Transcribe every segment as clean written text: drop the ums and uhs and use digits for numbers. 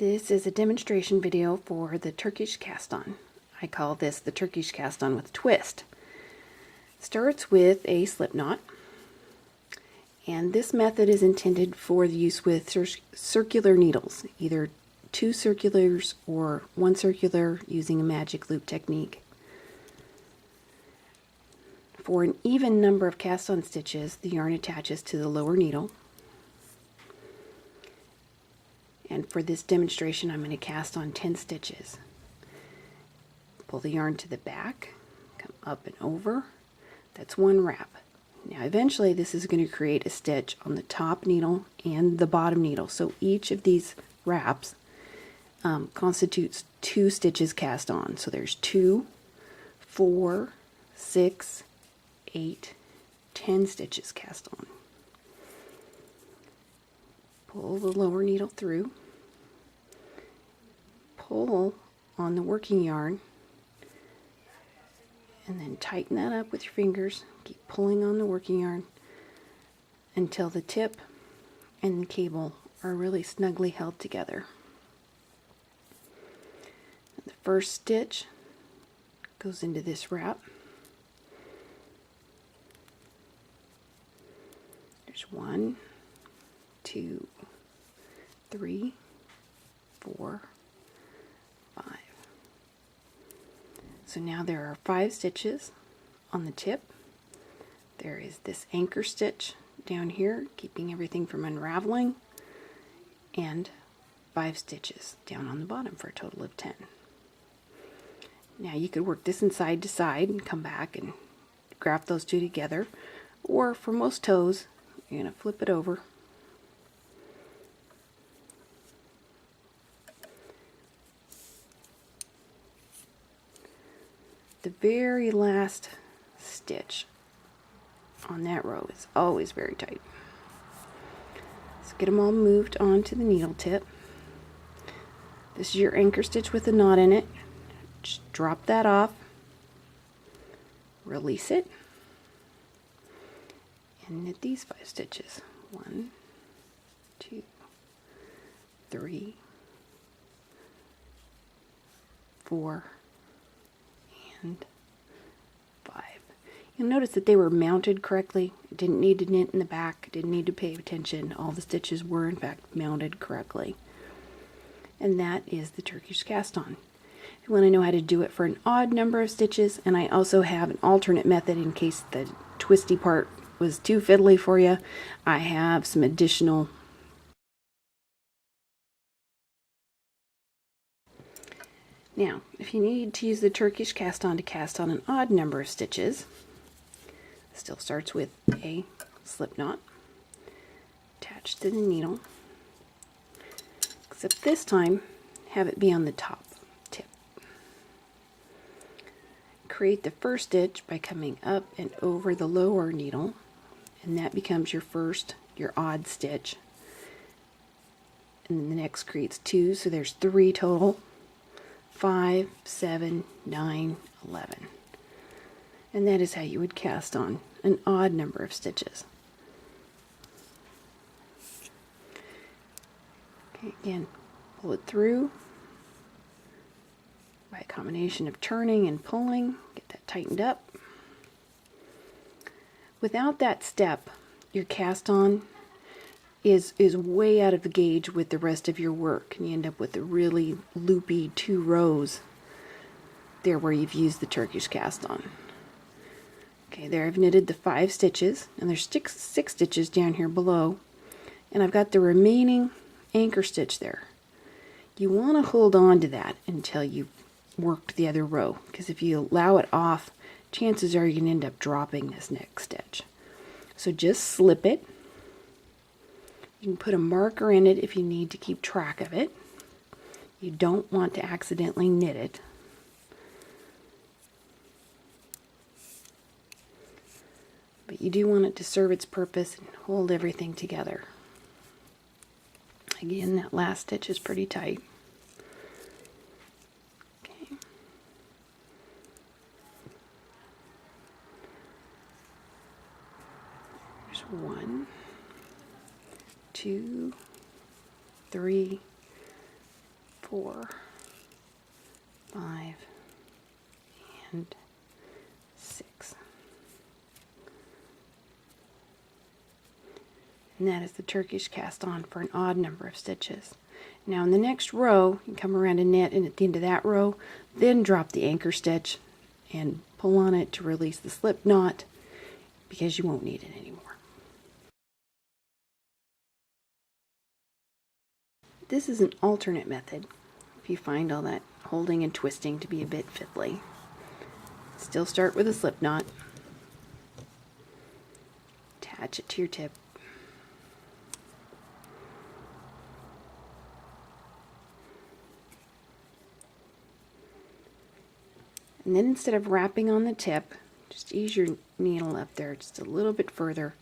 This is a demonstration video for the Turkish cast on. I call this the Turkish cast on with a twist. Starts with a slip knot, and this method is intended for the use with circular needles, either 2 circulars or 1 circular using a magic loop technique. For an even number of cast on stitches, the yarn attaches to the lower needle. And for this demonstration, I'm going to cast on 10 stitches. Pull the yarn to the back, come up and over. That's 1 wrap. Now eventually this is going to create a stitch on the top needle and the bottom needle. So each of these wraps constitutes 2 stitches cast on. So there's 2, 4, 6, 8, 10 stitches cast on. Pull the lower needle through, pull on the working yarn, and then tighten that up with your fingers. Keep pulling on the working yarn until the tip and the cable are really snugly held together. And the first stitch goes into this wrap. There's 1, 2, 3, 4, 5. So now there are 5 stitches on the tip. There is this anchor stitch down here, keeping everything from unraveling, and 5 stitches down on the bottom for a total of 10. Now you could work this in side to side and come back and graft those 2 together, or for most toes, you're going to flip it over. The very last stitch on that row is always very tight. So get them all moved onto the needle tip. This is your anchor stitch with a knot in it. Just drop that off, release it, and knit these 5 stitches. 1, 2, 3, 4, and 5. You'll notice that they were mounted correctly. Didn't need to knit in the back, didn't need to pay attention. All the stitches were in fact mounted correctly. And that is the Turkish cast on. If you want to know how to do it for an odd number of stitches, and I also have an alternate method in case the twisty part was too fiddly for you, I have some additional Now, if you need to use the Turkish cast on to cast on an odd number of stitches, it still starts with a slip knot attached to the needle, except this time have it be on the top tip. Create the first stitch by coming up and over the lower needle, and that becomes your first, your odd stitch. And then the next creates 2, so there's 3 total. 5, 7, 9, 11. And that is how you would cast on an odd number of stitches. Okay, again, pull it through by a combination of turning and pulling. Get that tightened up. Without that step, your cast on is way out of the gauge with the rest of your work, and you end up with a really loopy 2 rows there where you've used the Turkish cast on. Okay, there I've knitted the 5 stitches, and there's 6 stitches down here below, and I've got the remaining anchor stitch there. You want to hold on to that until you've worked the other row, because if you allow it off, chances are you're going to end up dropping this next stitch. So just slip it. You can put a marker in it if you need to keep track of it. You don't want to accidentally knit it. But you do want it to serve its purpose and hold everything together. Again, that last stitch is pretty tight. Okay. There's 1, 2, 3, 4, 5, and 6. And that is the Turkish cast on for an odd number of stitches. Now in the next row, you come around and knit, and at the end of that row, then drop the anchor stitch and pull on it to release the slip knot, because you won't need it anymore. This is an alternate method if you find all that holding and twisting to be a bit fiddly. Still start with a slip knot, attach it to your tip, and then instead of wrapping on the tip, just ease your needle up there just a little bit further,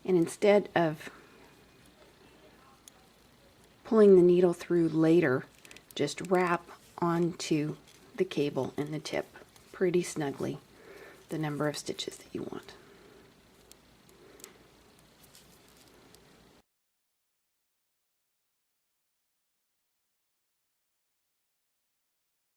and instead of pulling the needle through later, just wrap onto the cable and the tip pretty snugly the number of stitches that you want.